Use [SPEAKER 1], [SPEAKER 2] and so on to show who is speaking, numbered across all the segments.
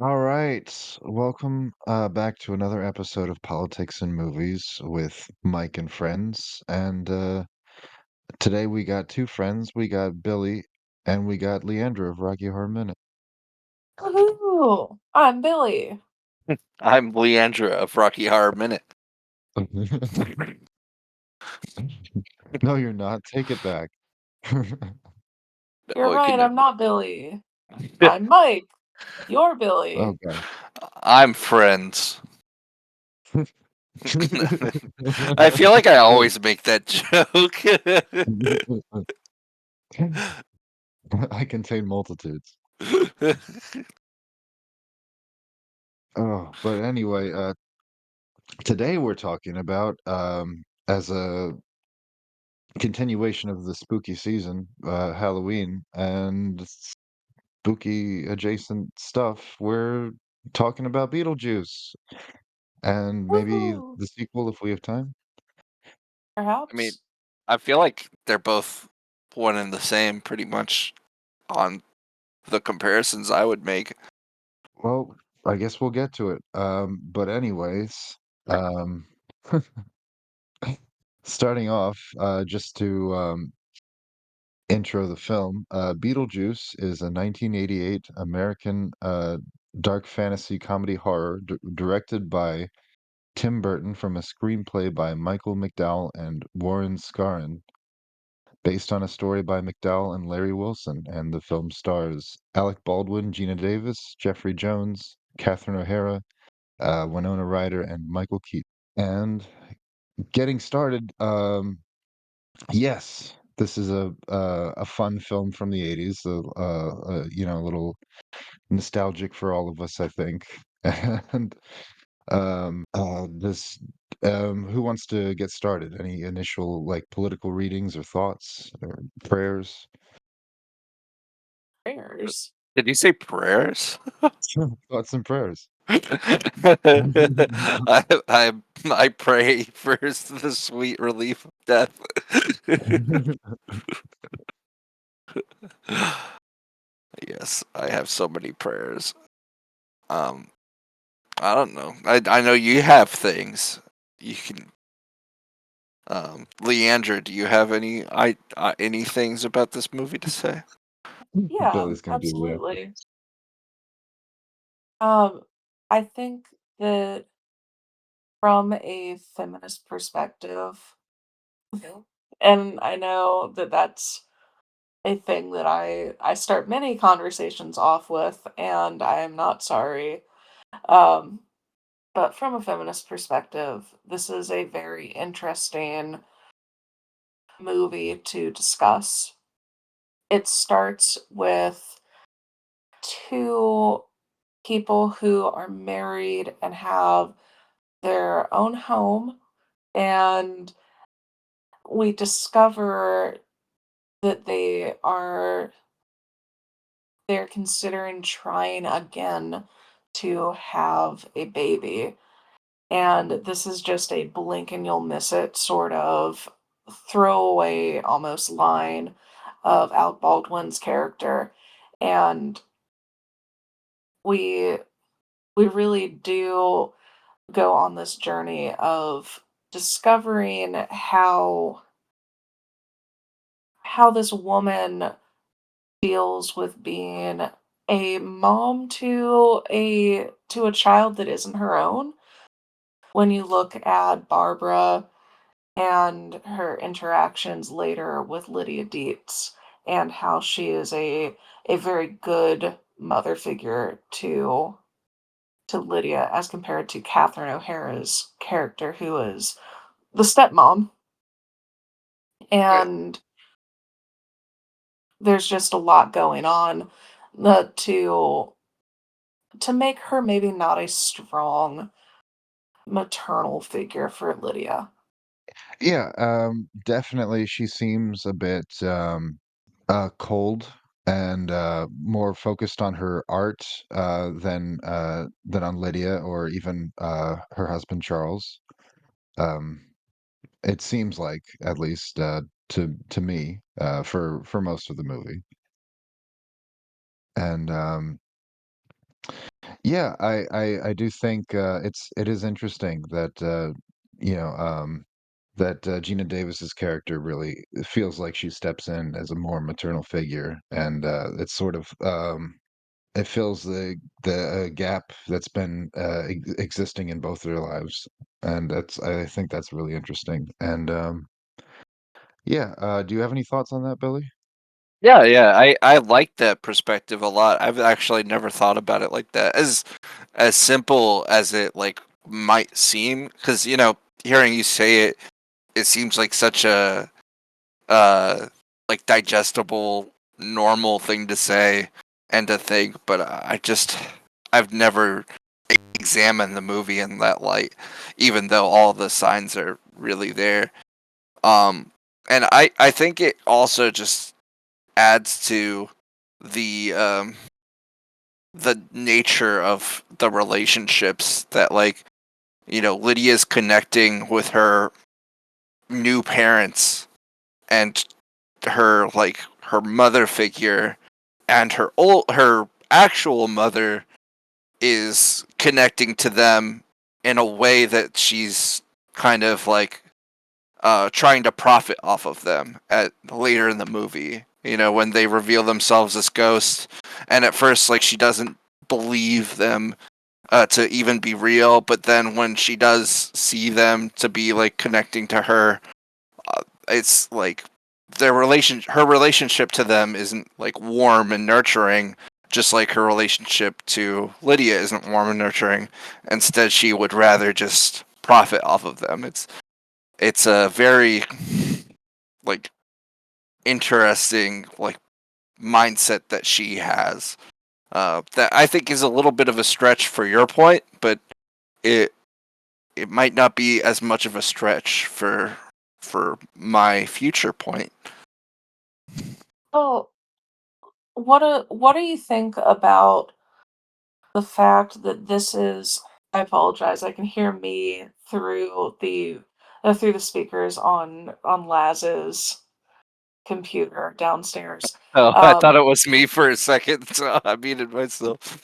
[SPEAKER 1] All right. Welcome back to another episode of Politics and Movies with Mike and friends. And today we got two friends. We got Billy and we got Leandra of Rocky Horror Minute.
[SPEAKER 2] Woohoo! I'm Billy.
[SPEAKER 3] I'm Leandra of Rocky Horror Minute.
[SPEAKER 1] No, you're not. Take it back.
[SPEAKER 2] You're
[SPEAKER 3] Oh,
[SPEAKER 2] right, I'm not Billy. I'm Mike. You're
[SPEAKER 1] Oh,
[SPEAKER 2] Billy.
[SPEAKER 1] God.
[SPEAKER 3] I'm friends. I feel like I always make that joke.
[SPEAKER 1] I contain multitudes. Oh, but anyway, today we're talking about as a continuation of the spooky season, Halloween, and spooky adjacent stuff. We're talking about Beetlejuice and maybe
[SPEAKER 2] Woohoo!
[SPEAKER 1] the sequel if we have time.
[SPEAKER 3] I mean,
[SPEAKER 2] Perhaps.
[SPEAKER 3] I feel like they're both one and the same pretty much on the comparisons I would make.
[SPEAKER 1] Well, I guess we'll get to it. But anyways, um, starting off, just to intro the film, Beetlejuice is a 1988 American dark fantasy comedy horror directed by Tim Burton from a screenplay by Michael McDowell and Warren Scarron, based on a story by McDowell and Larry Wilson, and the film stars Alec Baldwin, Gina Davis, Jeffrey Jones, Catherine O'Hara, Winona Ryder, and Michael Keaton. And getting started, yes, this is a fun film from the 80s, a little nostalgic for all of us, I think. And this who wants to get started? Any initial like political readings or thoughts or prayers?
[SPEAKER 2] Prayers.
[SPEAKER 3] Did you say prayers?
[SPEAKER 1] Sure. Thoughts and prayers.
[SPEAKER 3] I I pray for the sweet relief of death. Yes, I have so many prayers. Um, I don't know. I know you have things. You can. Leandra, do you have any things about this movie to say?
[SPEAKER 2] Yeah,
[SPEAKER 1] Billy's gonna do the answer.
[SPEAKER 2] absolutely. Um, I think that from a feminist perspective, and I know that that's a thing that I start many conversations off with, and I am not sorry. Um, but from a feminist perspective, this is a very interesting movie to discuss. It starts with two people who are married and have their own home, and we discover that they're considering trying again to have a baby. And this is just a blink and you'll miss it sort of throwaway almost line of Alec Baldwin's character. And we we really do go on this journey of discovering how this woman deals with being a mom to a child that isn't her own. When you look at Barbara and her interactions later with Lydia Dietz and how she is a very good mother figure to Lydia as compared to Catherine O'Hara's character, who is the stepmom.
[SPEAKER 3] Right.
[SPEAKER 2] And there's just a lot going on to make her maybe not a strong maternal figure for Lydia.
[SPEAKER 1] Yeah, definitely she seems a bit cold and more focused on her art than on Lydia or even her husband Charles. Um, it seems like, at least to me, for most of the movie. And yeah, I do think it is interesting that you know that Gina Davis's character really feels like she steps in as a more maternal figure, and it's sort of it fills the gap that's been existing in both their lives, and that's I think that's really interesting. And yeah, do you have any thoughts on that, Billy?
[SPEAKER 3] Yeah, yeah, I like that perspective a lot. I've actually never thought about it like that. As simple as it like might seem, because hearing you say it, it seems like such a uh like digestible, normal thing to say and to think. But I've never examined the movie in that light, even though all the signs are really there. Um, and I think it also just adds to the the nature of the relationships that Lydia's connecting with her new parents and her mother figure, and her actual mother is connecting to them in a way that she's kind of trying to profit off of them at later in the movie. When they reveal themselves as ghosts, and at first, she doesn't believe them to even be real, but then when she does see them to be connecting to her, it's like her relationship to them isn't warm and nurturing, just like her relationship to Lydia isn't warm and nurturing. Instead, she would rather just profit off of them. It's a very like interesting mindset that she has. That I think is a little bit of a stretch for your point, but it it might not be as much of a stretch for my future point.
[SPEAKER 2] Oh, what do you think about the fact that this is I apologize, I can hear me through the speakers on Laz's computer downstairs.
[SPEAKER 3] Oh, I thought
[SPEAKER 2] Um,
[SPEAKER 3] it was me for a second, so I muted myself.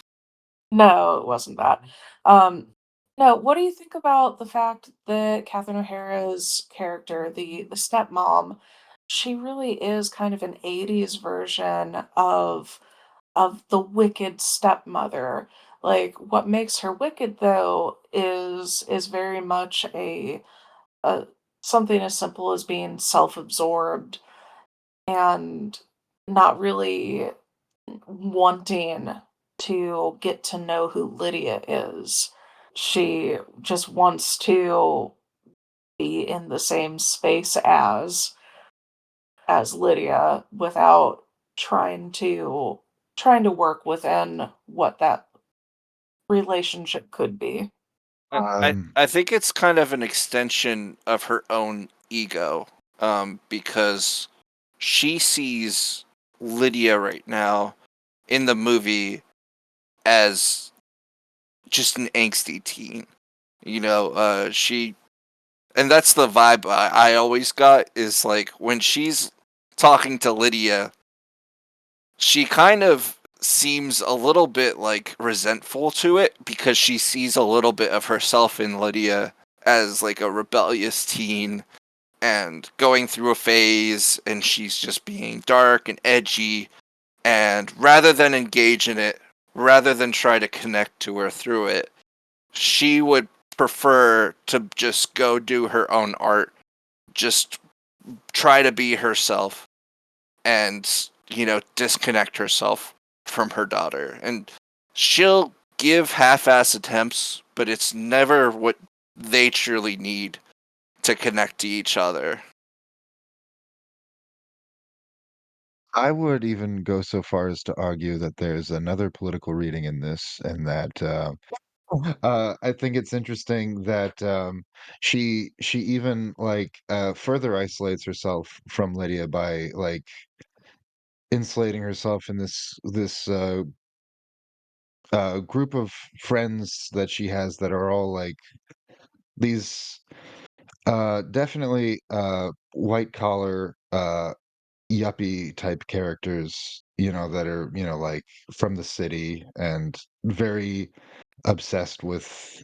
[SPEAKER 2] no, it wasn't that. Um, no, what do you think about the fact that Catherine O'Hara's character, the stepmom, she really is kind of an 80s version of the wicked stepmother. Like what makes her wicked though is very much a something as simple as being self-absorbed and not really wanting to get to know who Lydia is. She just wants to be in the same space as Lydia without trying to trying to work within what that relationship could be.
[SPEAKER 3] I think it's kind of an extension of her own ego, because she sees Lydia right now in the movie as just an angsty teen. She and that's the vibe I always got is when she's talking to Lydia, she kind of seems a little bit resentful to it because she sees a little bit of herself in Lydia as a rebellious teen and going through a phase, and she's just being dark and edgy, and rather than engage in it, rather than try to connect to her through it, she would prefer to just go do her own art, just try to be herself, and disconnect herself from her daughter. And she'll give half-ass attempts, but it's never what they truly need to connect to each other.
[SPEAKER 1] I would even go so far as to argue that there's another political reading in this, and that I think it's interesting that she even further isolates herself from Lydia by insulating herself in this group of friends that she has that are all like these definitely white collar yuppie type characters, that are, like from the city and very obsessed with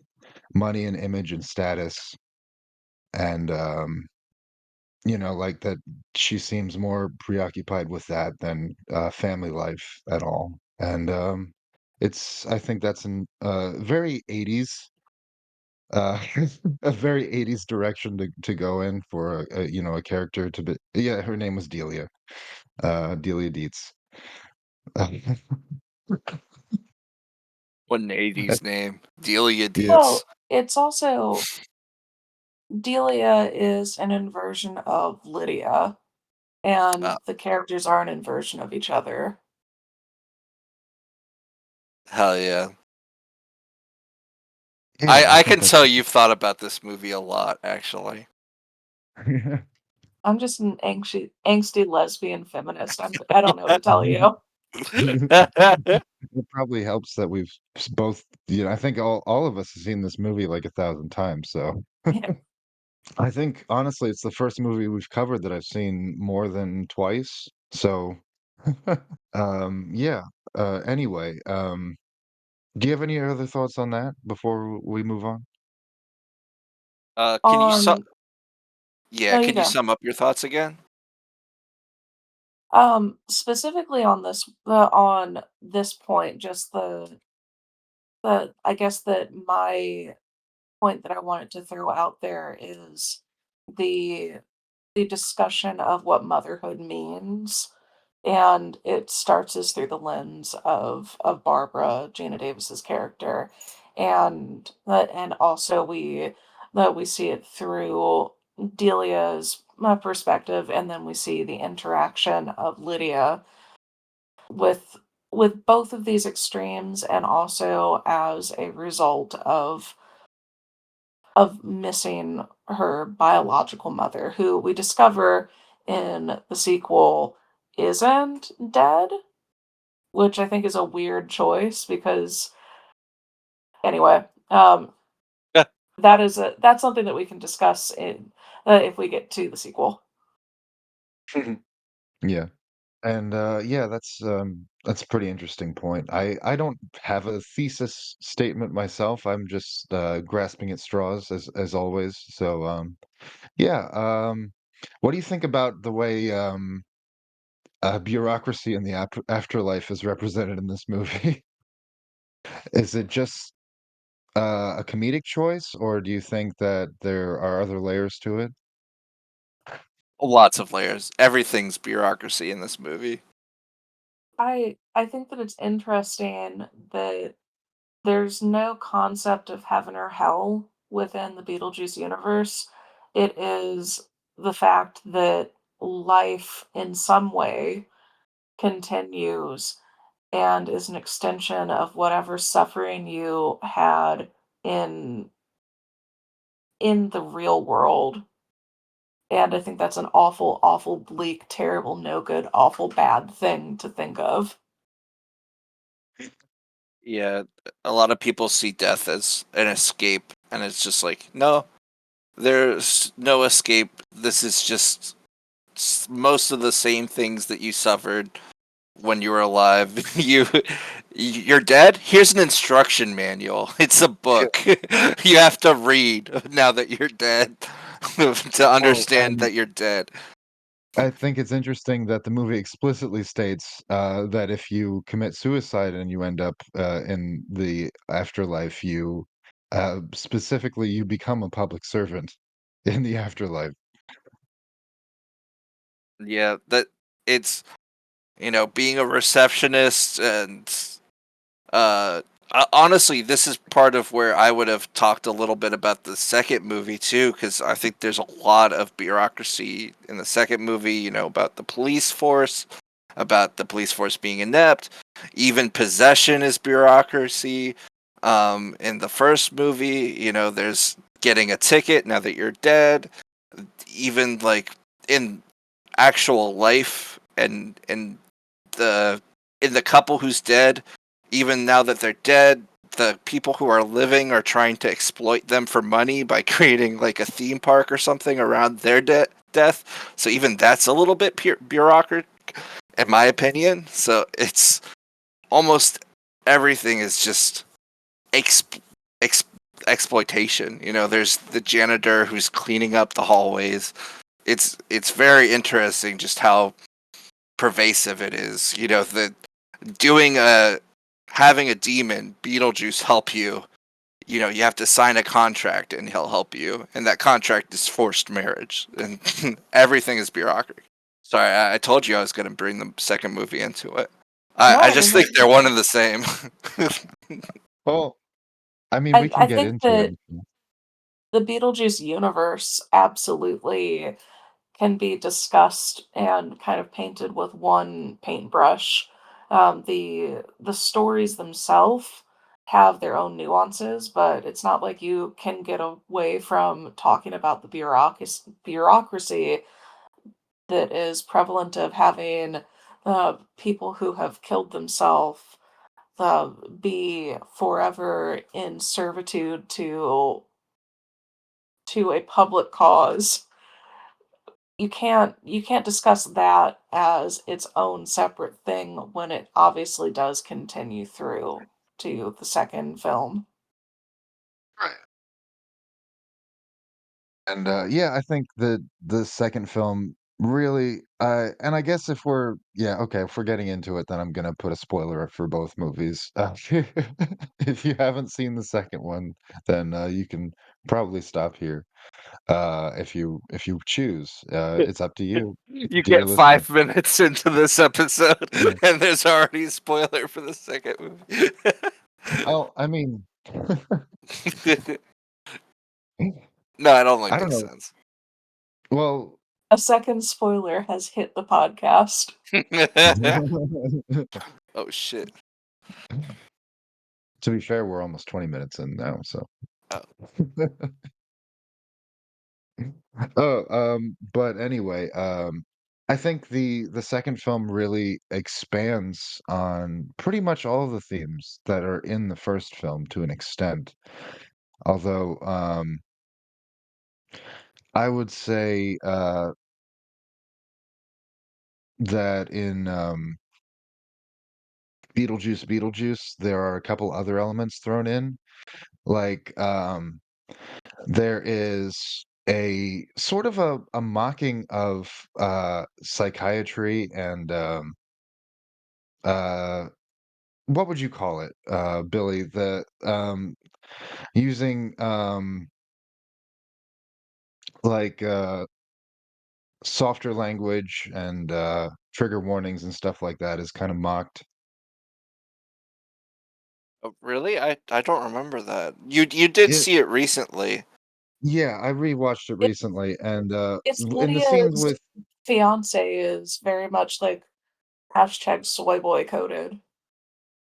[SPEAKER 1] money and image and status. And like that she seems more preoccupied with that than family life at all. And I think that's an very 80s a very 80s direction to go in for a character to be. Yeah, her name was Delia. Delia Dietz.
[SPEAKER 3] What an 80s name. Delia
[SPEAKER 1] Yeah.
[SPEAKER 3] Dietz.
[SPEAKER 2] Well, it's also Delia is an inversion of Lydia,
[SPEAKER 3] Uh,
[SPEAKER 2] and the characters are an inversion of each other.
[SPEAKER 3] hell yeah.
[SPEAKER 1] Yeah, I
[SPEAKER 3] I
[SPEAKER 1] think
[SPEAKER 3] can
[SPEAKER 1] that's
[SPEAKER 3] tell you've thought about this movie a lot, actually.
[SPEAKER 2] I'm just an angsty lesbian feminist. I don't know what to tell you.
[SPEAKER 1] It probably helps that we've both, I think all of us have seen this movie like 1,000 times, so
[SPEAKER 2] Yeah.
[SPEAKER 1] I think, honestly, it's the first movie we've covered that I've seen more than twice, so, yeah, anyway, do you have any other thoughts on that before we move on?
[SPEAKER 3] Can you
[SPEAKER 2] On
[SPEAKER 3] yeah,
[SPEAKER 2] no, you
[SPEAKER 3] can you
[SPEAKER 2] go.
[SPEAKER 3] sum up your thoughts again?
[SPEAKER 2] Specifically on this point, just the I guess that my point that I wanted to throw out there is the the discussion of what motherhood means, and it starts as through the lens of Barbara, Gina Davis's character, and also we see it through Delia's perspective, and then we see the interaction of Lydia with both of these extremes, and also as a result of missing her biological mother, who we discover in the sequel isn't dead, which I think is a weird choice because anyway,
[SPEAKER 3] Yeah.
[SPEAKER 2] that's something that we can discuss in if we get to the sequel.
[SPEAKER 1] Yeah. And yeah, that's a pretty interesting point. I don't have a thesis statement myself. I'm just grasping at straws as always. So yeah, what do you think about the way bureaucracy in the afterlife is represented in this movie? Is it just a comedic choice, or do you think that there are other layers to it?
[SPEAKER 3] Lots of layers. Everything's bureaucracy in this movie.
[SPEAKER 2] I think that it's interesting that there's no concept of heaven or hell within the Beetlejuice universe. It is the fact that life in some way continues and is an extension of whatever suffering you had in the real world. And I think that's an awful, awful, bleak, terrible, no good, awful, bad thing to think of.
[SPEAKER 3] Yeah, a lot of people see death as an escape, and it's just like, no, there's no escape. This is just most of the same things that you suffered when you were alive. You're dead. Here's an instruction manual. It's a book. You have to read now that you're dead to
[SPEAKER 1] Well,
[SPEAKER 3] understand that you're dead.
[SPEAKER 1] I think it's interesting that the movie explicitly states that if you commit suicide and you end up in the afterlife, specifically you become a public servant in the afterlife.
[SPEAKER 3] Yeah, that it's being a receptionist and Uh, honestly, this is part of where I would have talked a little bit about the second movie too, because I think there's a lot of bureaucracy in the second movie. About the police force being inept, even possession is bureaucracy. In the first movie, there's getting a ticket now that you're dead. Even like in actual life and the in the couple who's dead, even now that they're dead, the people who are living are trying to exploit them for money by creating like a theme park or something around their death. So even that's a little bit bureaucratic, in my opinion. So it's almost everything is just exp- ex- exploitation. You know, there's the janitor who's cleaning up the hallways. It's very interesting just how pervasive it is. You know, the doing a having a demon Beetlejuice help you. You know, you have to sign a contract and he'll help you, and that contract is forced marriage, and everything is bureaucracy. Sorry, I told you I was going to bring the second movie into it. I
[SPEAKER 2] No, I
[SPEAKER 3] just think they're
[SPEAKER 2] mean,
[SPEAKER 3] one and the same.
[SPEAKER 1] Well, I mean, we
[SPEAKER 2] I
[SPEAKER 1] can get
[SPEAKER 2] think
[SPEAKER 1] into it
[SPEAKER 2] that
[SPEAKER 1] if you.
[SPEAKER 2] the Beetlejuice universe absolutely can be discussed and kind of painted with one paintbrush. The stories themselves have their own nuances, but it's not like you can get away from talking about the bureaucracy that is prevalent of having people who have killed themselves be forever in servitude to a public cause. You can't discuss that as its own separate thing when it obviously does continue through to the second film.
[SPEAKER 1] Right. And, yeah, I think the second film really, and I guess if we're yeah, okay, if we're getting into it, then I'm gonna put a spoiler up for both movies. If you haven't seen the second one, then, you can probably stop here, if you choose. It's up to you,
[SPEAKER 3] You
[SPEAKER 1] dear
[SPEAKER 3] get
[SPEAKER 1] listener.
[SPEAKER 3] 5 minutes into this episode,
[SPEAKER 1] Yeah.
[SPEAKER 3] and there's already a spoiler for the second movie.
[SPEAKER 1] Oh, I mean,
[SPEAKER 3] No, it only
[SPEAKER 1] I don't
[SPEAKER 3] makes
[SPEAKER 1] know.
[SPEAKER 3] sense.
[SPEAKER 1] Well,
[SPEAKER 2] A second spoiler has hit the podcast.
[SPEAKER 3] Oh shit.
[SPEAKER 1] to be fair, we're almost 20 minutes in now, so.
[SPEAKER 3] Oh,
[SPEAKER 1] Oh, but anyway, I think the second film really expands on pretty much all of the themes that are in the first film to an extent. Although, I would say, that in, Beetlejuice, there are a couple other elements thrown in, like, there is a sort of a mocking of, psychiatry and, uh what would you call it, Billy? Using, like, softer language and, trigger warnings and stuff like that is kinda mocked.
[SPEAKER 3] oh, really? I don't remember that. You did
[SPEAKER 1] It
[SPEAKER 3] see it recently.
[SPEAKER 1] Yeah, I rewatched it
[SPEAKER 2] It
[SPEAKER 1] recently, and,
[SPEAKER 2] it's
[SPEAKER 1] w in the scenes
[SPEAKER 2] Lydia's
[SPEAKER 1] with
[SPEAKER 2] fiance is very much like hashtag soy boy coded.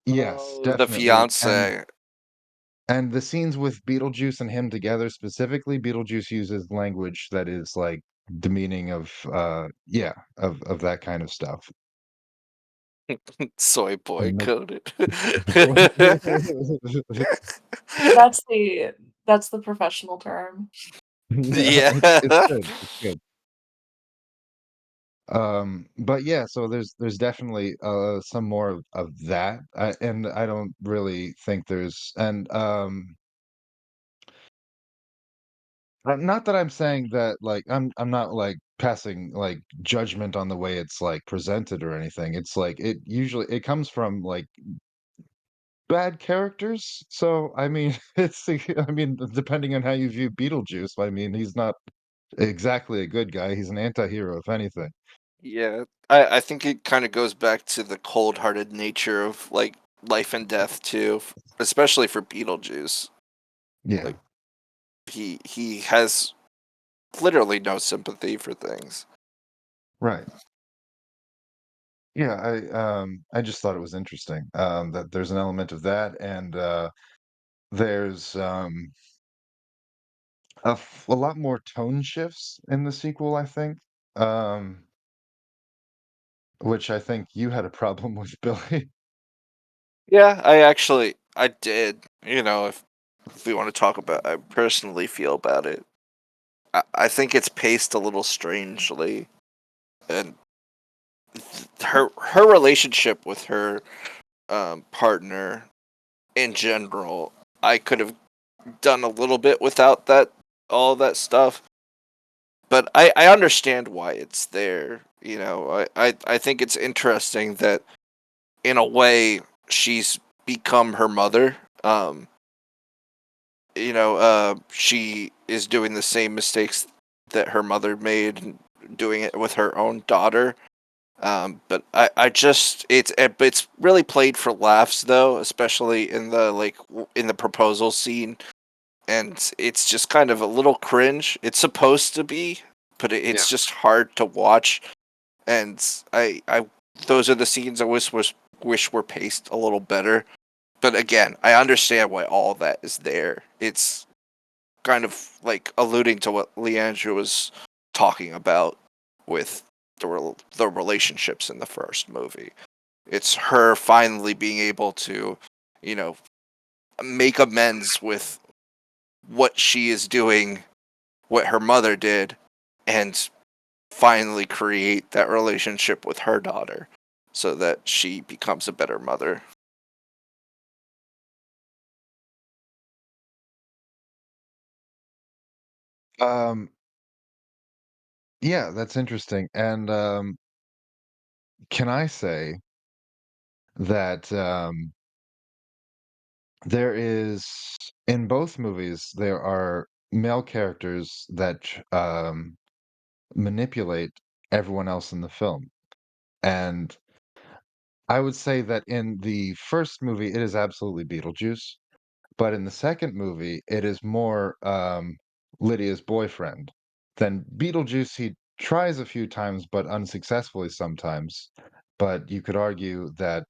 [SPEAKER 1] yes,
[SPEAKER 3] Oh, the
[SPEAKER 1] definitely,
[SPEAKER 3] fiance.
[SPEAKER 1] and the scenes with Beetlejuice and him together specifically, Beetlejuice uses language that is, like, demeaning of, yeah, of that kind of stuff,
[SPEAKER 3] Soy boy
[SPEAKER 1] and make
[SPEAKER 3] coded.
[SPEAKER 2] That's the professional term.
[SPEAKER 1] yeah,
[SPEAKER 3] Yeah.
[SPEAKER 1] it's good, it's good. But yeah, so there's definitely, some more of that, and I don't really think there's and, not that I'm saying that, like, I'm not, like, passing, like, judgment on the way it's, like, presented or anything, it's like, it comes from, like, bad characters, so, I mean, I mean, depending on how you view Beetlejuice, I mean, he's not exactly a good guy, he's an anti-hero, if anything.
[SPEAKER 3] Yeah. I think it kind of goes back to the cold-hearted nature of like life and death too, especially for Beetlejuice.
[SPEAKER 1] Yeah,
[SPEAKER 3] Like he has literally no sympathy for things.
[SPEAKER 1] right. Yeah, I just thought it was interesting, that there's an element of that, and, there's, a lot more tone shifts in the sequel, I think. Um, which I think you had a problem with, Billy.
[SPEAKER 3] Yeah, I did. You know, if we want to talk about I personally feel about it. I think it's paced a little strangely, and her relationship with her partner in general, I could have done a little bit without that all that stuff. But I understand why it's there. You know, I think it's interesting that in a way she's become her mother. She is doing the same mistakes that her mother made, and doing it with her own daughter. But I just it's really played for laughs though, especially in the in the proposal scene, and it's just kind of a little cringe. It's supposed to be, but
[SPEAKER 1] Yeah.
[SPEAKER 3] it's just hard to watch. And I those are the scenes I wish were paced a little better. But again, I understand why all that is there. It's kind of like alluding to what Leandra was talking about with the relationships in the first movie. It's her finally being able to, you know, make amends with what she is doing, what her mother did, and finally create that relationship with her daughter so that she becomes a better mother.
[SPEAKER 1] Um, yeah, that's interesting. And can I say that there is in both movies there are male characters that manipulate everyone else in the film. And I would say that in the first movie, it is absolutely Beetlejuice, but in the second movie, it is more Lydia's boyfriend. Then Beetlejuice, he tries a few times, but unsuccessfully sometimes. But you could argue that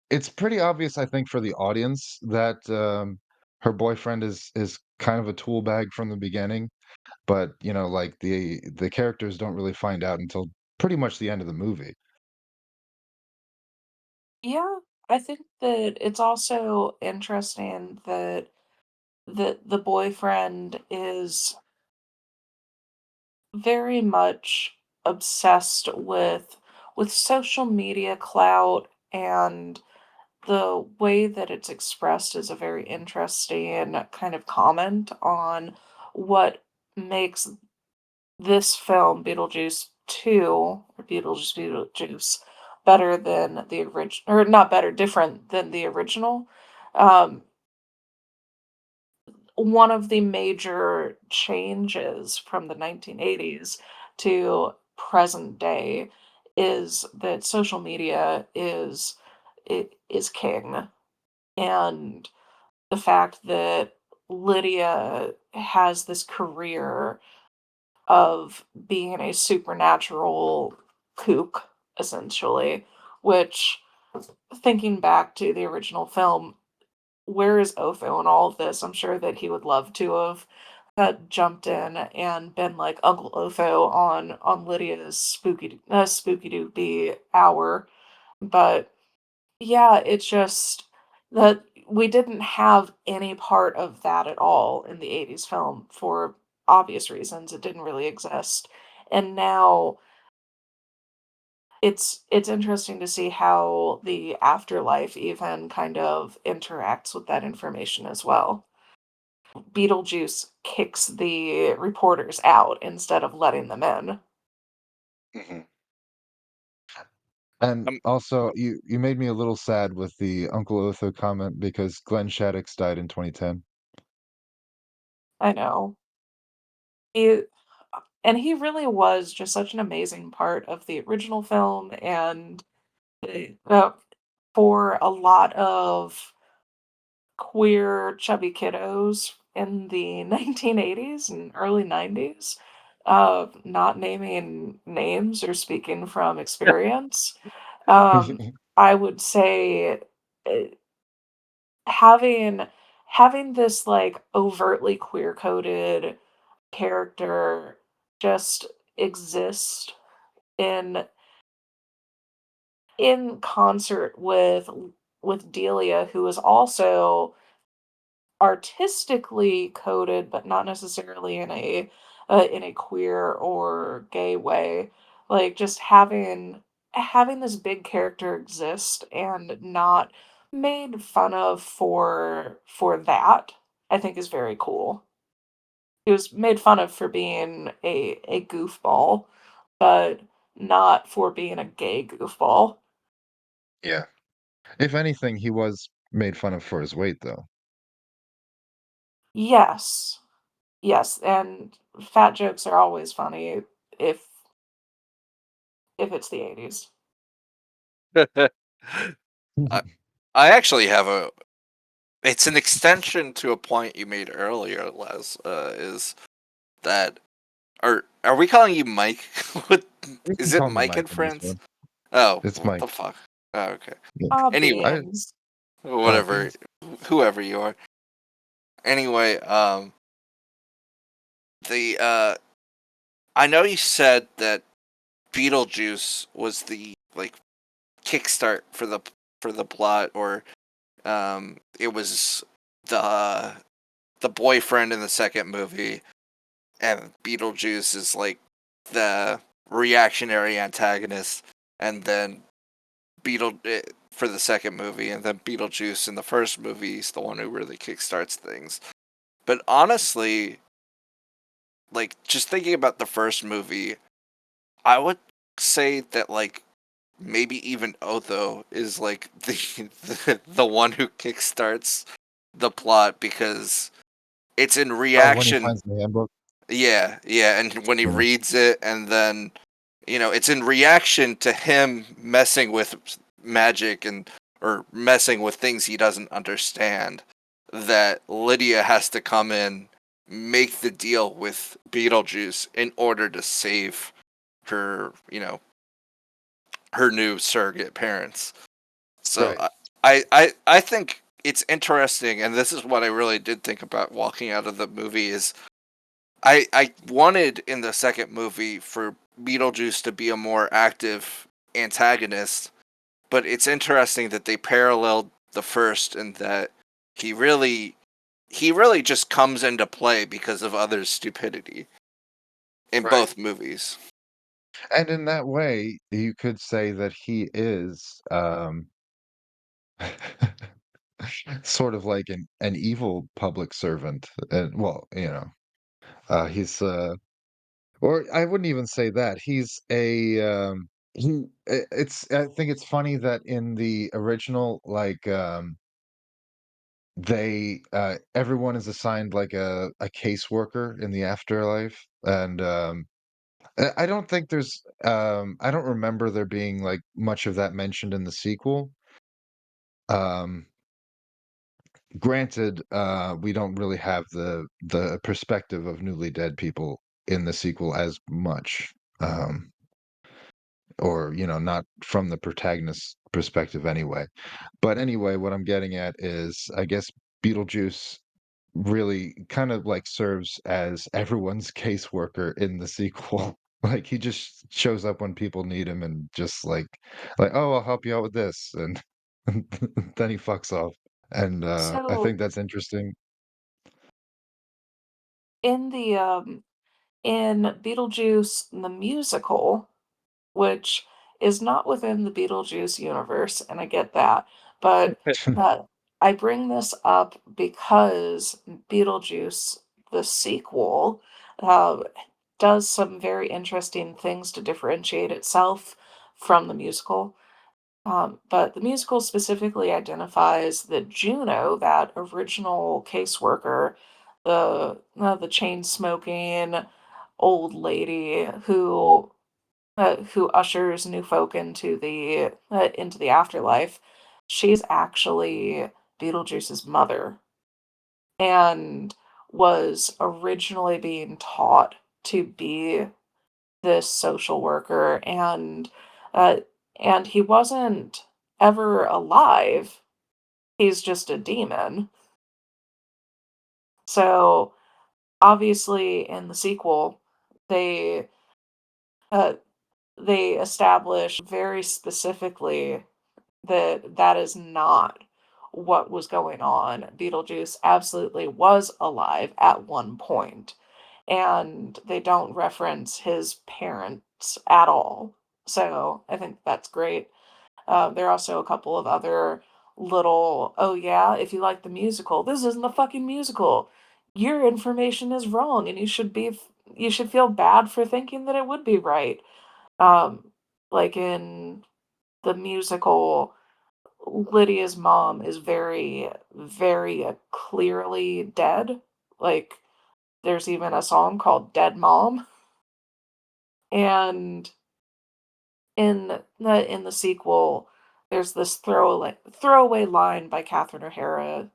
[SPEAKER 1] it's pretty obvious, I think, for the audience that her boyfriend is kind of a tool bag from the beginning. But you know, like the characters don't really find out until pretty much the end of the movie.
[SPEAKER 2] Yeah, I think that it's also interesting that the boyfriend is very much obsessed with social media clout, and the way that it's expressed is a very interesting kind of comment on what makes this film, Beetlejuice 2, or Beetlejuice, better than the original, or not better, different than the original. Um, One of the major changes from the 1980s to present day is that social media is king, and the fact that Lydia has this career of being a supernatural kook, essentially, which, thinking back to the original film, where is Otho in all of this? I'm sure that he would love to have jumped in and been like Uncle Otho on Lydia's spooky doopy hour. But yeah, it's just that we didn't have any part of that at all in the 80s film for obvious reasons. It didn't really exist. And now it's interesting to see how the afterlife even kind of interacts with that information as well. Beetlejuice kicks the reporters out instead of letting them in.
[SPEAKER 1] Mhm. And
[SPEAKER 3] Um,
[SPEAKER 1] also, you made me a little sad with the Uncle Otho comment because Glenn Shaddix died in 2010.
[SPEAKER 2] I know. He and he really was just such an amazing part of the original film, and uh, for a lot of queer chubby kiddos in the 1980s and early 90s, not naming names or speaking from experience, I would say uh, having having this like overtly queer coded character just exist in in concert with Delia, who is also artistically coded, but not necessarily in a queer or gay way. Like, just having this big character exist and not made fun of for that, I think is very cool. He was made fun of for being a goofball, but not for being a gay goofball.
[SPEAKER 1] Yeah. If anything, he was made fun of for his weight, though.
[SPEAKER 2] Yes. Yes, and fat jokes are always funny if if it's the '80s.
[SPEAKER 3] I I actually have a it's an extension to a point you made earlier, Les, is that are we calling you Mike? What
[SPEAKER 1] You can
[SPEAKER 3] is it
[SPEAKER 1] call me
[SPEAKER 3] Mike
[SPEAKER 1] Mike
[SPEAKER 3] and
[SPEAKER 1] on this
[SPEAKER 3] Friends?
[SPEAKER 1] one.
[SPEAKER 3] Oh,
[SPEAKER 1] It's
[SPEAKER 3] what
[SPEAKER 1] Mike.
[SPEAKER 3] the fuck? Oh, okay.
[SPEAKER 1] Yeah.
[SPEAKER 3] Anyway,
[SPEAKER 1] I
[SPEAKER 2] Beans.
[SPEAKER 3] whatever,
[SPEAKER 1] Beans.
[SPEAKER 3] whoever you are. Anyway, the I know you said that Beetlejuice was the like kickstart for the plot, or it was the the boyfriend in the second movie, and Beetlejuice is like the reactionary antagonist, and then for the second movie, and then Beetlejuice in the first movie is the one who really kickstarts things. But honestly, like just thinking about the first movie, I would say that like maybe even Otho is like the one who kickstarts the plot because it's in
[SPEAKER 1] Oh, when he
[SPEAKER 3] reaction.
[SPEAKER 1] finds the handbook?
[SPEAKER 3] Yeah, yeah, and when he
[SPEAKER 1] Yeah.
[SPEAKER 3] reads it, and then it's in reaction to him messing with magic and or messing with things he doesn't understand, that Lydia has to come in, make the deal with Beetlejuice in order to save her, her new surrogate parents. So
[SPEAKER 1] Right.
[SPEAKER 3] I think it's interesting, and this is what I really did think about walking out of the movie is I wanted in the second movie for Beetlejuice to be a more active antagonist, but it's interesting that they paralleled the first and that he really he really just comes into play because of others' stupidity in
[SPEAKER 1] Right.
[SPEAKER 3] both movies.
[SPEAKER 1] And in that way, you could say that he is, sort of like an evil public servant, and well, he's, or I wouldn't even say that. He's it's I think it's funny that in the original, like, everyone is assigned like a caseworker in the afterlife, and, I don't think I don't remember there being, like, much of that mentioned in the sequel. Um, Granted, we don't really have the perspective of newly dead people in the sequel as much, or, not from the protagonist's perspective anyway. But anyway, what I'm getting at is, I guess Beetlejuice really kind of, like, serves as everyone's caseworker in the sequel. Like, he just shows up when people need him and just like, "Oh, I'll help you out with this," and then he fucks off. And, I
[SPEAKER 2] So
[SPEAKER 1] think that's interesting.
[SPEAKER 2] in in Beetlejuice the musical, which is not within the Beetlejuice universe, and I get that, but, uh, I bring this up because Beetlejuice, the sequel, uh, does some very interesting things to differentiate itself from the musical. But the musical specifically identifies that Juno, that original caseworker, the chain smoking old lady who ushers new folk into the afterlife, she's actually Beetlejuice's mother and was originally being taught to be this social worker, uh, and he wasn't ever alive. He's just a demon. So obviously, in the sequel, they they establish very specifically that that is not what was going on. Beetlejuice absolutely was alive at one point, and they don't reference his parents at all. So I think that's great. There are also a couple of other little, oh yeah, if you like the musical, this isn't a fucking musical. Your information is wrong, and you should feel bad for thinking that it would be right. Um, like in the musical, Lydia's mom is very, very clearly dead. Like, there's even a song called Dead Mom. And in the sequel, there's this throwaway line by Catherine O'Hara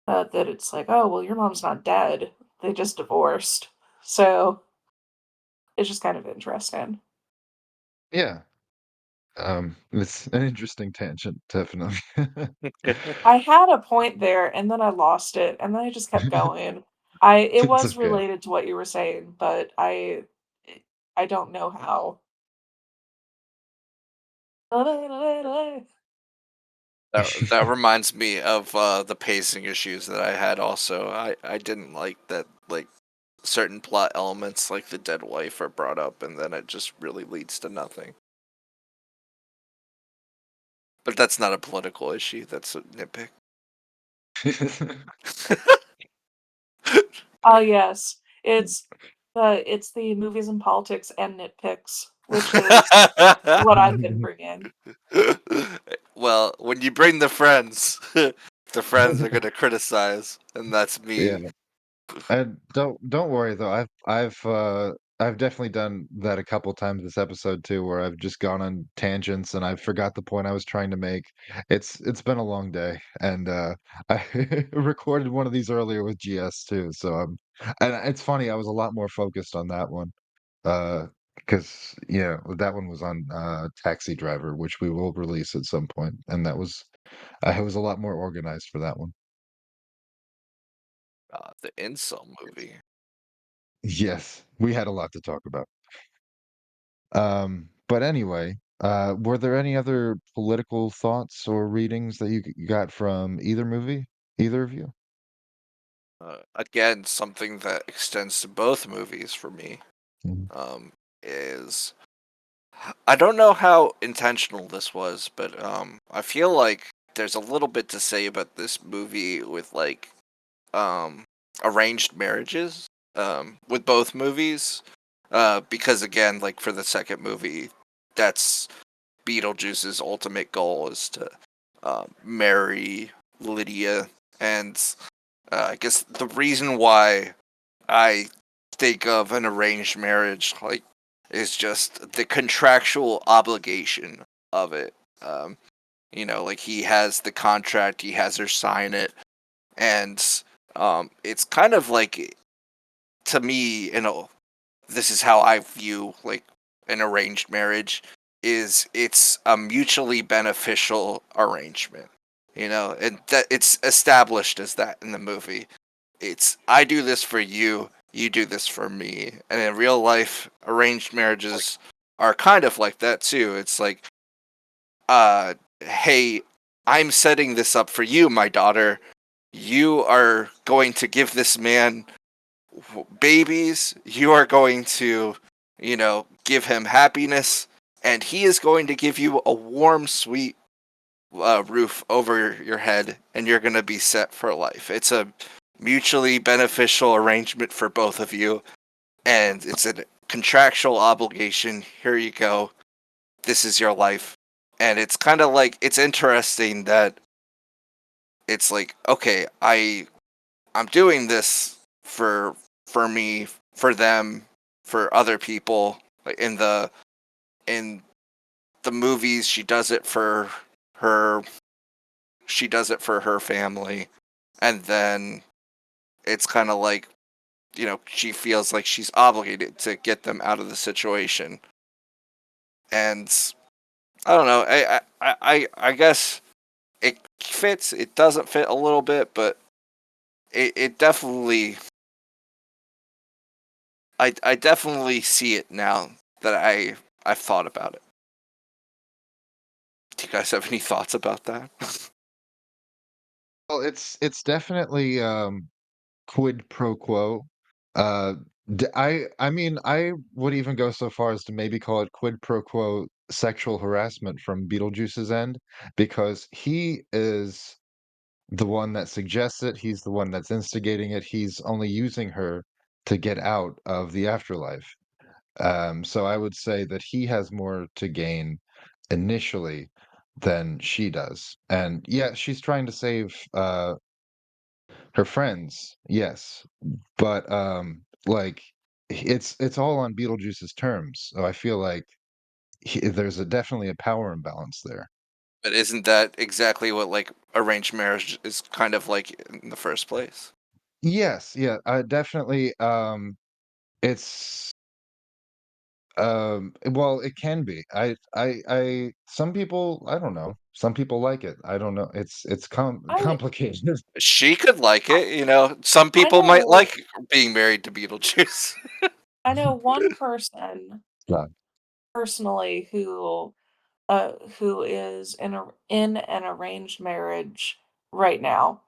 [SPEAKER 2] that it's like, oh, well, your mom's not dead. They just divorced. So it's just kind of interesting.
[SPEAKER 1] Yeah. It's an interesting tangent, definitely.
[SPEAKER 2] I had a point there and then I lost it and then I just kept going. It
[SPEAKER 1] It's
[SPEAKER 2] was
[SPEAKER 1] okay.
[SPEAKER 2] related to what you were saying, but I don't know how.
[SPEAKER 3] That reminds me of the pacing issues that I had. Also, I didn't like that like certain plot elements like the dead wife are brought up, and then it just really leads to nothing. But that's not a political issue. That's a nitpick.
[SPEAKER 2] Oh, yes. It's the movies and politics and nitpicks, which is what I've been bringing.
[SPEAKER 3] Well, when you bring the friends, the friends are gonna criticize, and that's
[SPEAKER 1] Yeah.
[SPEAKER 3] me.
[SPEAKER 1] And don't worry though. I've definitely done that a couple times this episode too, where I've just gone on tangents and I forgot the point I was trying to make. It's been a long day, and I recorded one of these earlier with GS too. So and it's funny. I was a lot more focused on that one, because yeah, that one was on Taxi Driver, which we will release at some point, and that was I was a lot more organized for that one.
[SPEAKER 3] The incel movie.
[SPEAKER 1] Yes, we had a lot to talk about. But anyway, were there any other political thoughts or readings that you got from either movie? Either of you?
[SPEAKER 3] Again, something that extends to both movies for me.
[SPEAKER 1] Mhm.
[SPEAKER 3] Um, is I don't know how intentional this was, but I feel like there's a little bit to say about this movie with like um arranged marriages with both movies. Because again, like for the second movie, that's Beetlejuice's ultimate goal is to marry Lydia, and I guess the reason why I think of an arranged marriage like is just the contractual obligation of it. Um, like he has the contract, he has her sign it, and it's kind of like to me, this is how I view like an arranged marriage is it's a mutually beneficial arrangement. And that it's established as that in the movie. It's I do this for you, you do this for me. And in real life, arranged marriages are kind of like that too. It's like, hey, I'm setting this up for you, my daughter. You are going to give this man babies. You are going to, give him happiness, and he is going to give you a warm, sweet roof over your head, and you're going to be set for life. It's a mutually beneficial arrangement for both of you, and it's a contractual obligation. Here you go. This is your life. And it's kind of like it's interesting that it's like, okay, I'm doing this for me, for them, for other people. Like in the movies, her she does it for her family, and then it's kind of like she feels like she's obligated to get them out of the situation, and I don't know. I guess it fits. It doesn't fit a little bit, but it definitely I definitely see it now that I've thought about it. Do you guys have any thoughts about that?
[SPEAKER 1] Well, it's definitely, quid pro quo. Uh, I mean, I would even go so far as to maybe call it quid pro quo sexual harassment from Beetlejuice's end, because he is the one that suggests it, he's the one that's instigating it, he's only using her to get out of the afterlife. So I would say that he has more to gain initially than she does. And yeah, she's trying to save her friends, yes, but like it's all on Beetlejuice's terms. So I feel like there's definitely a power imbalance there.
[SPEAKER 3] But isn't that exactly what like arranged marriage is kind of like in the first place?
[SPEAKER 1] Yes, yeah, definitely. It's well, it can be. Some people, I don't know. Some people like it. I don't know. It's
[SPEAKER 2] I
[SPEAKER 1] complicated.
[SPEAKER 3] She could like it, you know. Some
[SPEAKER 2] I
[SPEAKER 3] people might
[SPEAKER 2] know
[SPEAKER 3] like being married to Beetlejuice.
[SPEAKER 2] I know one person
[SPEAKER 1] Yeah.
[SPEAKER 2] personally who is in an arranged marriage right now,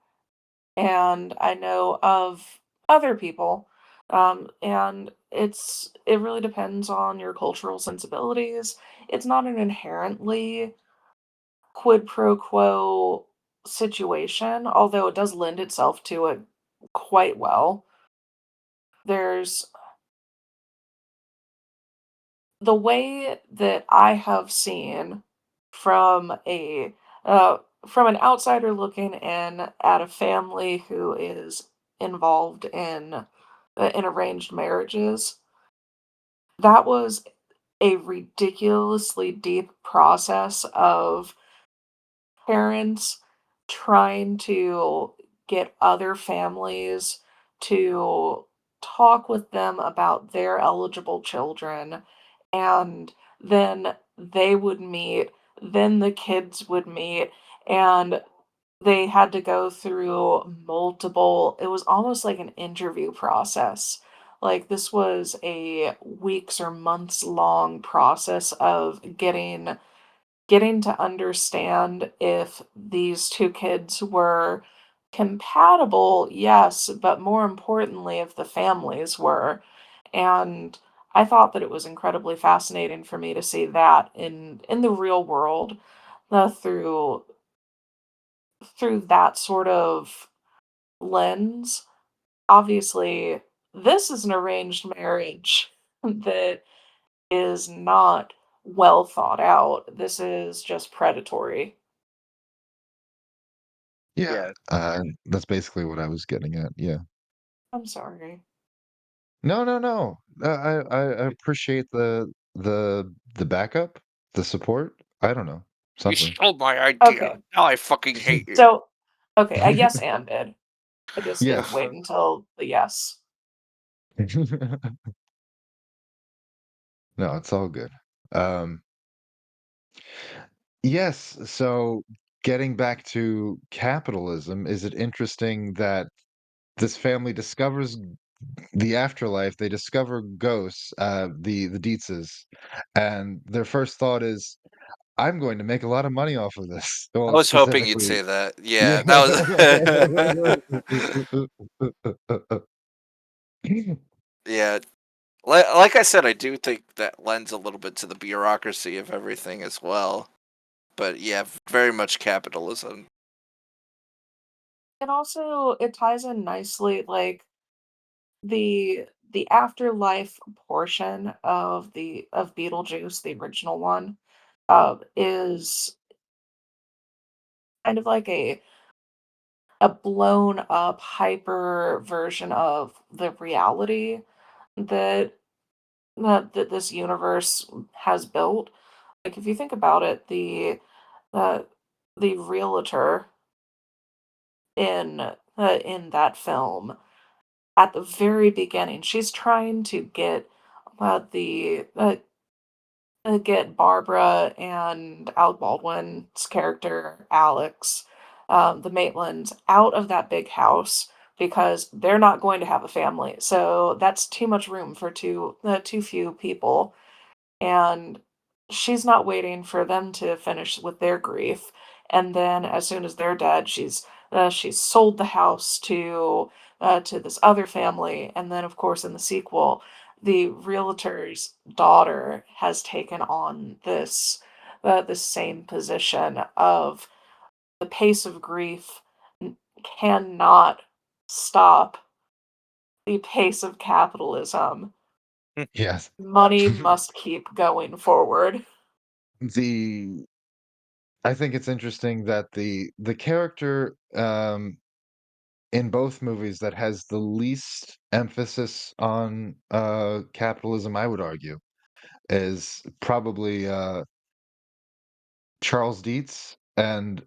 [SPEAKER 2] and I know of other people, and it really depends on your cultural sensibilities. It's not an inherently quid pro quo situation, although it does lend itself to it quite well. There's the way that I have seen from a from an outsider looking in at a family who is involved in arranged marriages, that was a ridiculously deep process of parents trying to get other families to talk with them about their eligible children, and then they would meet, then the kids would meet, and they had to go through multiple it was almost like an interview process. Like, this was a weeks or months long process of getting to understand if these 2 kids were compatible, yes, but more importantly, if the families were. And I thought that it was incredibly fascinating for me to see that in the real world, through that sort of lens. Obviously, this is an arranged marriage that is not well thought out. This is just predatory.
[SPEAKER 1] Yeah,
[SPEAKER 3] Yeah.
[SPEAKER 1] that's basically what I was getting at. Yeah.
[SPEAKER 2] I'm sorry.
[SPEAKER 1] No, no, no. I appreciate the backup, the support. I don't know,
[SPEAKER 3] You
[SPEAKER 1] something.
[SPEAKER 3] stole my idea.
[SPEAKER 2] Okay.
[SPEAKER 3] Now I fucking hate you.
[SPEAKER 2] So okay, I yes anded. I just didn't
[SPEAKER 1] Yes.
[SPEAKER 2] wait until the yes.
[SPEAKER 1] No, it's all good. Um, yes, so getting back to capitalism, is it interesting that this family discovers the afterlife, they discover ghosts, the Dietzes, and their first thought is, "I'm going to make a lot of money off of this."
[SPEAKER 3] I
[SPEAKER 1] Well,
[SPEAKER 3] was hoping you'd
[SPEAKER 1] specifically
[SPEAKER 3] say that.
[SPEAKER 1] yeah.
[SPEAKER 3] Yeah, that was yeah. Like I said, I do think that lends a little bit to the bureaucracy of everything as well. But yeah, very much capitalism.
[SPEAKER 2] And also it ties in nicely, like, the afterlife portion of Beetlejuice, the original one, is kind of like a blown up hyper version of the reality that that this universe has built. Like, if you think about it, uh, the realtor in that film, at the very beginning, she's trying to get Barbara and Alec Baldwin's character, Alex, the Maitlands, out of that big house because they're not going to have a family. So that's too much room for too few people. And she's not waiting for them to finish with their grief, and then as soon as they're dead, she's sold the house to this other family, and then, of course, in the sequel, the realtor's daughter has taken on this same position of the pace of grief n cannot stop the pace of capitalism.
[SPEAKER 1] Yes.
[SPEAKER 2] Money must keep going forward.
[SPEAKER 1] The I think it's interesting that the character, in both movies that has the least emphasis on, capitalism, I would argue, is probably, Charles Dietz, and,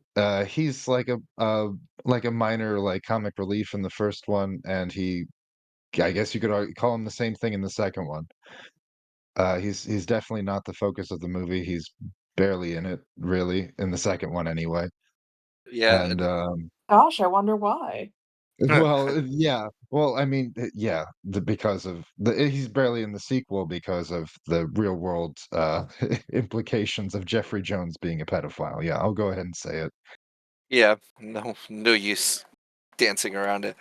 [SPEAKER 1] he's like a minor, like, comic relief in the first one, and I guess you could call him the same thing in the second one. He's definitely not the focus of the movie, he's barely in it, really, in the second one anyway,
[SPEAKER 3] Yeah.
[SPEAKER 1] and,
[SPEAKER 2] Gosh, I wonder why.
[SPEAKER 1] well, yeah. Well, I mean, yeah, because of he's barely in the sequel because of the real world, implications of Jeffrey Jones being a pedophile. Yeah, I'll go ahead and say it.
[SPEAKER 3] Yeah, no use dancing around it.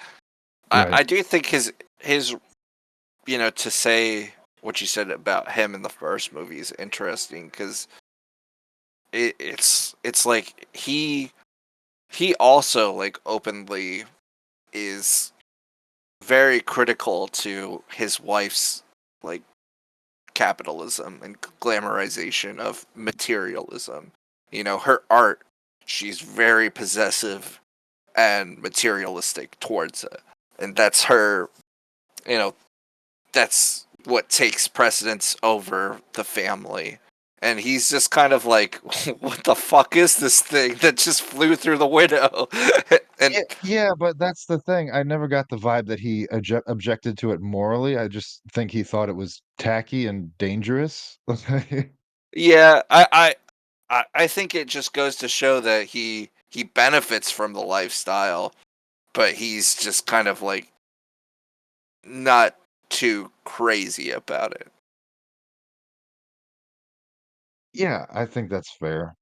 [SPEAKER 1] Right.
[SPEAKER 3] I do think his to say what you said about him in the first movie is interesting because it's like he also like openly is very critical to his wife's like capitalism and glamorization of materialism. Her art, she's very possessive and materialistic towards it. And that's her, you know, that's what takes precedence over the family. And he's just kind of like, what the fuck is this thing that just flew through the window? and
[SPEAKER 1] Yeah, but that's the thing. I never got the vibe that he objected to it morally. I just think he thought it was tacky and dangerous.
[SPEAKER 3] yeah, I think it just goes to show that he benefits from the lifestyle, but he's just kind of like not too crazy about it.
[SPEAKER 1] Yeah, I think that's fair.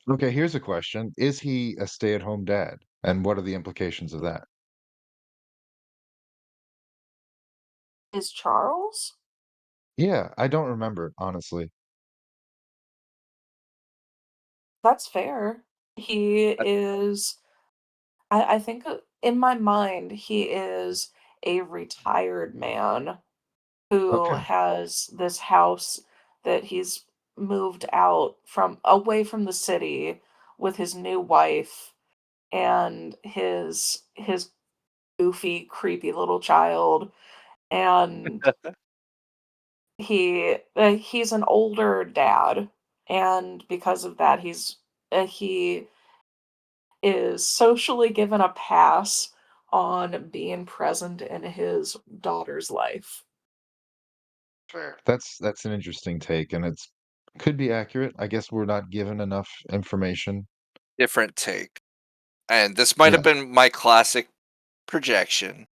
[SPEAKER 1] Okay, here's a question. Is he a stay-at-home dad? And what are the implications of that?
[SPEAKER 2] Is Charles?
[SPEAKER 1] Yeah, I don't remember, honestly.
[SPEAKER 2] That's fair. He
[SPEAKER 3] Uh,
[SPEAKER 2] is I think, in my mind, he is a retired man who
[SPEAKER 1] Okay.
[SPEAKER 2] has this house that he's moved out from away from the city with his new wife and his goofy, creepy little child, and he's an older dad, and because of that, he is socially given a pass on being present in his daughter's life.
[SPEAKER 1] Fair. That's an interesting take, and it's could be accurate. I guess we're not given enough information.
[SPEAKER 3] Different take. And this might have
[SPEAKER 1] Yeah.
[SPEAKER 3] been my classic projection,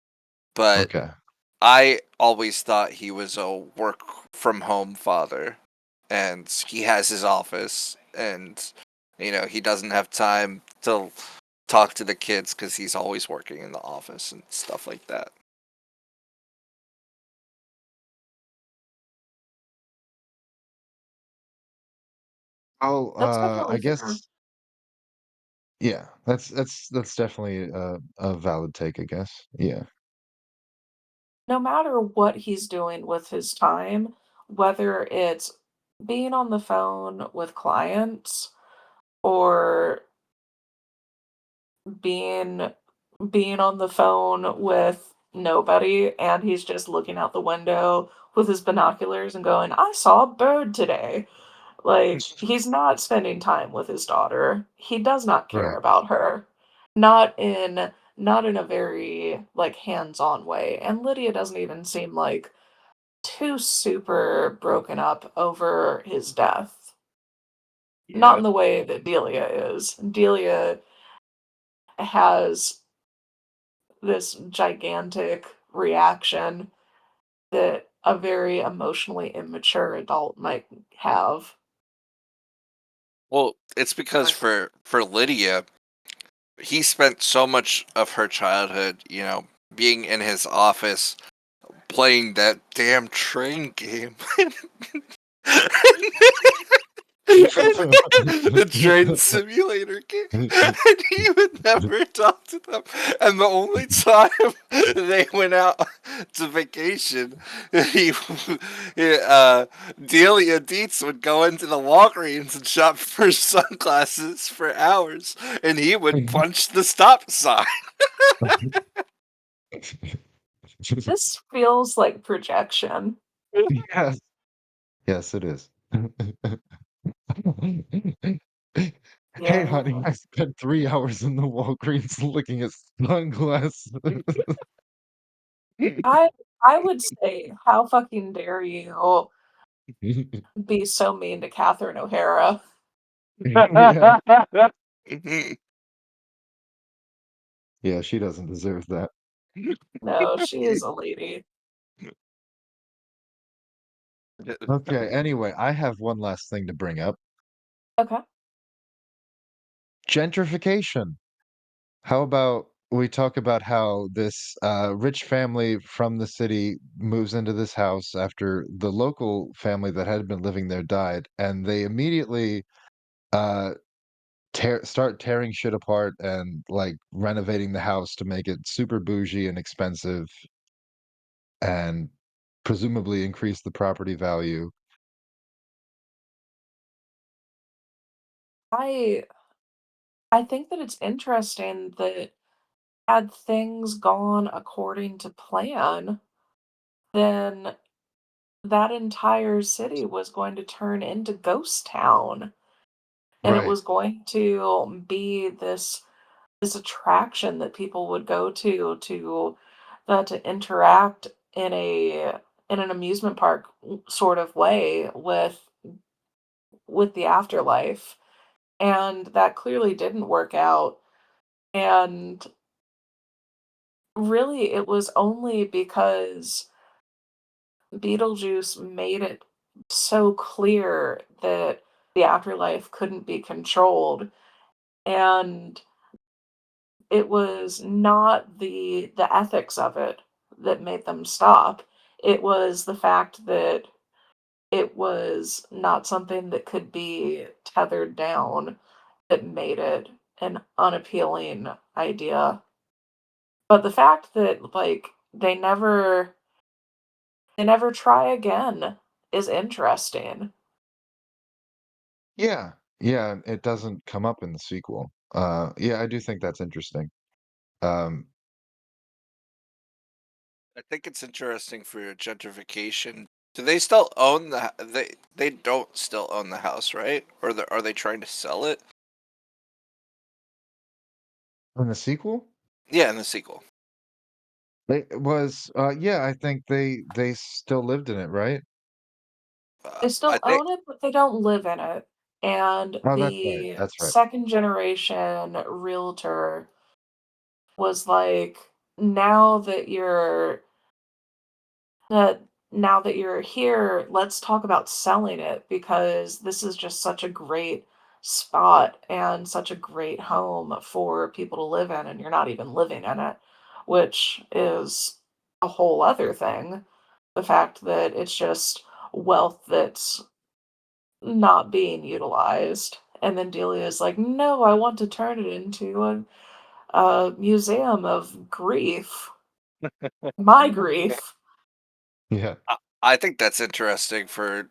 [SPEAKER 3] but
[SPEAKER 1] Okay.
[SPEAKER 3] I always thought he was a work from home father, and he has his office, and he doesn't have time to talk to the kids because he's always working in the office and stuff like that.
[SPEAKER 1] Oh,
[SPEAKER 2] That's definitely
[SPEAKER 1] I
[SPEAKER 2] fair.
[SPEAKER 1] guess yeah. That's definitely a valid take, I guess. Yeah.
[SPEAKER 2] No matter what he's doing with his time, whether it's being on the phone with clients or being being on the phone with nobody and he's just looking out the window with his binoculars and going, "I saw a bird today." Like, he's not spending time with his daughter. He does not care
[SPEAKER 1] Right.
[SPEAKER 2] about her. Not in a very, like, hands-on way, and Lydia doesn't even seem, like, too super broken up over his death. Not
[SPEAKER 3] Yeah.
[SPEAKER 2] in the way that Delia is. Delia has this gigantic reaction that a very emotionally immature adult might have.
[SPEAKER 3] Well, it's because for Lydia, he spent so much of her childhood, being in his office playing that damn train game. The train simulator game, and he would never talk to them. And the only time they went out to vacation, he, Delia Dietz would go into the Walgreens and shop for sunglasses for hours, and he would punch the stop sign.
[SPEAKER 2] This feels like projection.
[SPEAKER 1] Yes. Yes, it is. Hey, honey,
[SPEAKER 2] Yeah.
[SPEAKER 1] I spent 3 hours in the Walgreens looking at sunglasses.
[SPEAKER 2] I I would say, how fucking dare you be so mean to Catherine O'Hara.
[SPEAKER 1] Yeah. Yeah, she doesn't deserve that.
[SPEAKER 2] No, she is a lady.
[SPEAKER 1] Okay, anyway, I have one last thing to bring up.
[SPEAKER 2] Okay.
[SPEAKER 1] Gentrification. How about we talk about how this, rich family from the city moves into this house after the local family that had been living there died, and they immediately, uh, start tearing shit apart and, like, renovating the house to make it super bougie and expensive and presumably increase the property value.
[SPEAKER 2] I I think that it's interesting that had things gone according to plan, then that entire city was going to turn into ghost town, and it
[SPEAKER 1] Right.
[SPEAKER 2] was going to be this attraction that people would go to interact in an amusement park sort of way with the afterlife, and that clearly didn't work out, and really it was only because Beetlejuice made it so clear that the afterlife couldn't be controlled, and it was not the ethics of it that made them stop. It was the fact that it was not something that could be tethered down that made it an unappealing idea. But the fact that, like, they never try again is interesting.
[SPEAKER 1] Yeah. Yeah, it doesn't come up in the sequel. Yeah, I do think that's interesting. Um,
[SPEAKER 3] I think it's interesting for gentrification. Do they still own they don't still own the house, right? Or are they trying to sell it?
[SPEAKER 1] in the sequel?
[SPEAKER 3] Yeah, in the sequel.
[SPEAKER 1] It was, yeah, I think they still lived in it, right?
[SPEAKER 2] They
[SPEAKER 3] I
[SPEAKER 2] still
[SPEAKER 3] think
[SPEAKER 2] own it, but they don't live in it, and
[SPEAKER 1] Oh, that's right,
[SPEAKER 2] the
[SPEAKER 1] that's right.
[SPEAKER 2] second generation realtor was like, "Now that you're that now that you're here, let's talk about selling it because this is just such a great spot and such a great home for people to live in, and you're not even living in it," which is a whole other thing. The fact that it's just wealth that's not being utilized. And then Delia is like, "No, I want to turn it into a museum of grief. My grief."
[SPEAKER 1] Yeah.
[SPEAKER 3] I think that's interesting for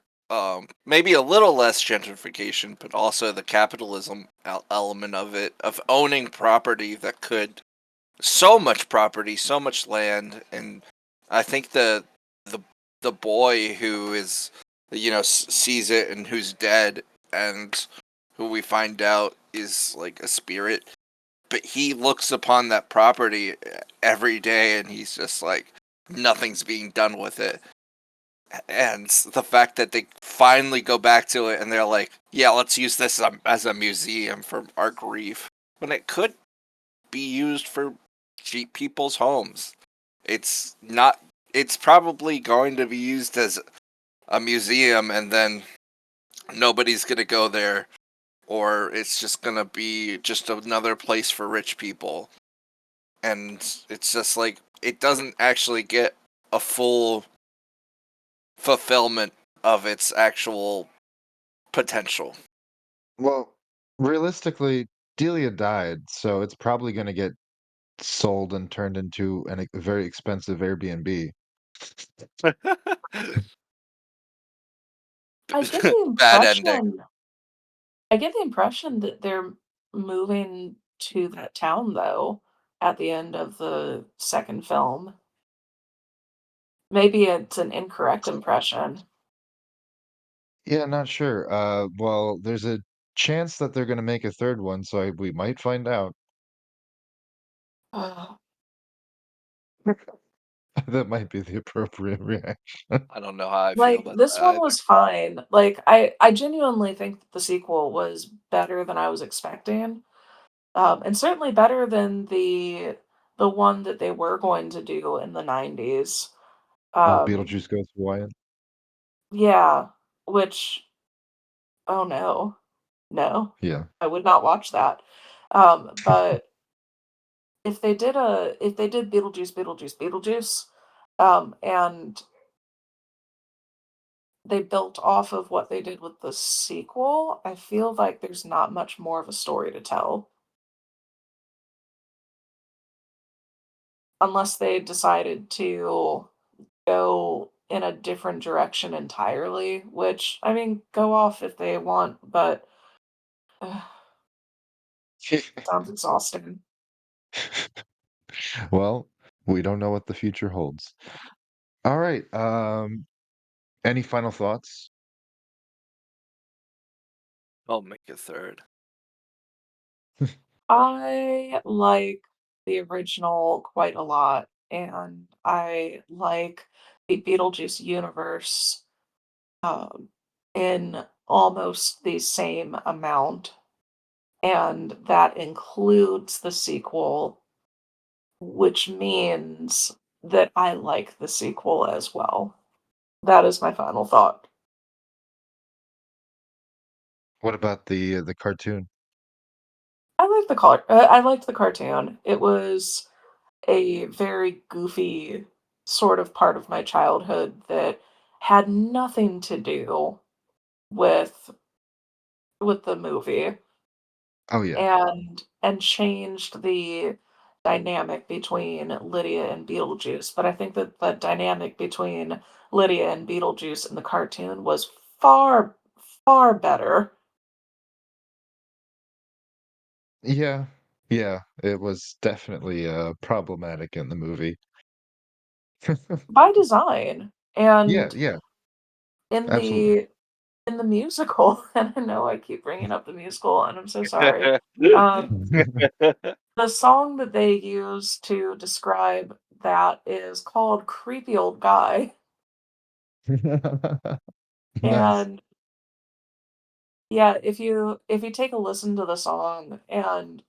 [SPEAKER 3] maybe a little less gentrification, but also the capitalism element of it, of owning property that could so much property, so much land, and I think the the boy who is sees it and who's dead and who we find out is like a spirit, but he looks upon that property every day and he's just like nothing's being done with it. And the fact that they finally go back to it and they're like, yeah, let's use this as a museum for our grief when it could be used for cheap people's homes. It's not it's probably going to be used as a museum, and then nobody's gonna go there, or it's just gonna be just another place for rich people. And it's just like it doesn't actually get a full fulfillment of its actual potential.
[SPEAKER 1] Well, realistically, Delia died, so it's probably gonna get sold and turned into a very expensive Airbnb.
[SPEAKER 2] I get the
[SPEAKER 3] Bad ending.
[SPEAKER 2] impression I get the impression that they're moving to that town, though, at the end of the 2nd film. Maybe it's an incorrect impression.
[SPEAKER 1] Yeah, not sure. Well, there's a chance that they're gonna make a third one, so we might find out.
[SPEAKER 2] Ugh.
[SPEAKER 1] That might be the appropriate reaction.
[SPEAKER 3] I don't know how I feel
[SPEAKER 2] Like,
[SPEAKER 3] about
[SPEAKER 2] this
[SPEAKER 3] that
[SPEAKER 2] one
[SPEAKER 3] either.
[SPEAKER 2] was fine. Like, I genuinely think that the sequel was better than I was expecting, and certainly better than the one that they were going to do in the '90s. Um,
[SPEAKER 1] Beetlejuice Goes Hawaiian?
[SPEAKER 2] yeah, which oh, no. No,
[SPEAKER 1] Yeah.
[SPEAKER 2] I would not watch that. But if they did Beetlejuice, and they built off of what they did with the sequel, I feel like there's not much more of a story to tell, unless they decided to go in a different direction entirely, which, I mean, go off if they want, but sounds exhausting.
[SPEAKER 1] Well, we don't know what the future holds. All right, any final thoughts?
[SPEAKER 3] I'll make a third.
[SPEAKER 2] I like the original quite a lot, and I like the Beetlejuice universe, um, in almost the same amount, and that includes the sequel, which means that I like the sequel as well. That is my final thought.
[SPEAKER 1] What about the cartoon?
[SPEAKER 2] I liked the cartoon. It was a very goofy sort of part of my childhood that had nothing to do with the movie
[SPEAKER 1] Oh, yeah.
[SPEAKER 2] and changed the dynamic between Lydia and Beetlejuice, but I think that the dynamic between Lydia and Beetlejuice in the cartoon was far, far better
[SPEAKER 1] Yeah, yeah, it was definitely, problematic in the movie.
[SPEAKER 2] by design,
[SPEAKER 1] Yeah,
[SPEAKER 2] and
[SPEAKER 1] yeah,
[SPEAKER 2] in
[SPEAKER 1] absolutely.
[SPEAKER 2] the musical, and I know I keep bringing up the musical, and I'm so sorry. Um, the song that they use to describe that is called "Creepy Old Guy,"
[SPEAKER 1] Nice.
[SPEAKER 2] and yeah, if you take a listen to the song and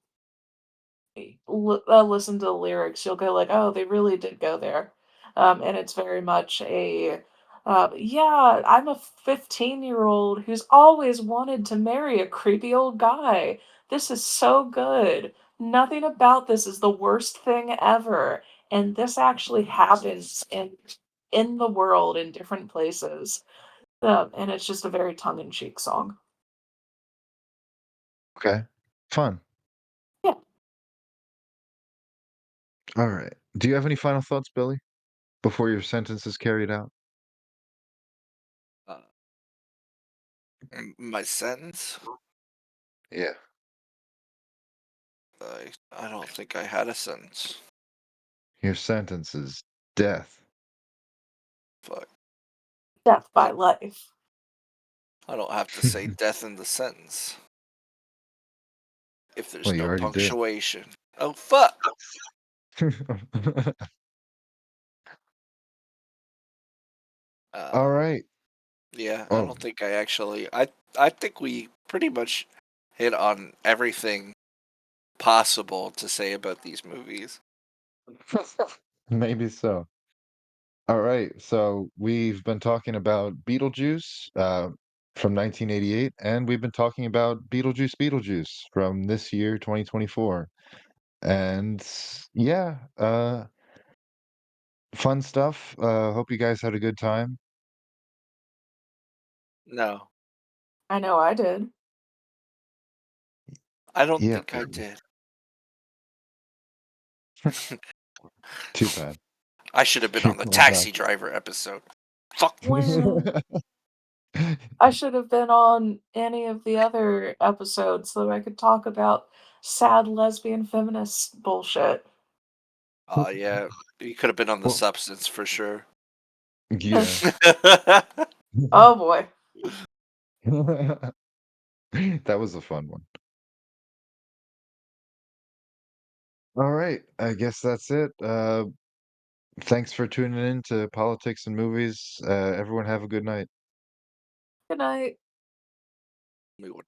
[SPEAKER 2] listen to the lyrics, you'll go like, "Oh, they really did go there." And it's very much yeah, I'm a 15-year-old who's always wanted to marry a creepy old guy. This is so good. Nothing about this is the worst thing ever. And this actually happens in the world in different places. And it's just a very tongue-in-cheek song.
[SPEAKER 1] Okay, fun.
[SPEAKER 2] Yeah.
[SPEAKER 1] Alright. Do you have any final thoughts, Billy, before your sentence is carried out?
[SPEAKER 3] uh, my sentence?
[SPEAKER 1] Yeah.
[SPEAKER 3] I don't think I had a sentence.
[SPEAKER 1] Your sentence is death.
[SPEAKER 3] Fuck.
[SPEAKER 2] Death
[SPEAKER 3] I,
[SPEAKER 2] by life.
[SPEAKER 3] I don't have to say death in the sentence if there's
[SPEAKER 1] Well, you
[SPEAKER 3] no
[SPEAKER 1] already did.
[SPEAKER 3] punctuation. Oh fuck. Um,
[SPEAKER 1] Alright.
[SPEAKER 3] yeah, I
[SPEAKER 1] Oh.
[SPEAKER 3] don't think I actually. I think we pretty much hit on everything possible to say about these movies.
[SPEAKER 1] Maybe so. All right, so we've been talking about Beetlejuice from 1988, and we've been talking about Beetlejuice from this year, 2024. And yeah, fun stuff. Hope you guys had a good time.
[SPEAKER 3] No,
[SPEAKER 2] I know I did.
[SPEAKER 3] I don't
[SPEAKER 1] Yeah,
[SPEAKER 3] think I did.
[SPEAKER 1] too bad.
[SPEAKER 3] I should have been
[SPEAKER 1] Too
[SPEAKER 3] on the
[SPEAKER 1] bad.
[SPEAKER 3] taxi driver episode. Fuck.
[SPEAKER 2] Well, I should have been on any of the other episodes so that I could talk about sad lesbian feminist bullshit.
[SPEAKER 3] Yeah, you could have been on the
[SPEAKER 1] Well,
[SPEAKER 3] substance for sure.
[SPEAKER 1] yeah.
[SPEAKER 2] Oh boy.
[SPEAKER 1] That was a fun one. All right, I guess that's it. Thanks for tuning in to Politics and Movies. Everyone have a good night.
[SPEAKER 2] Good night.
[SPEAKER 3] We would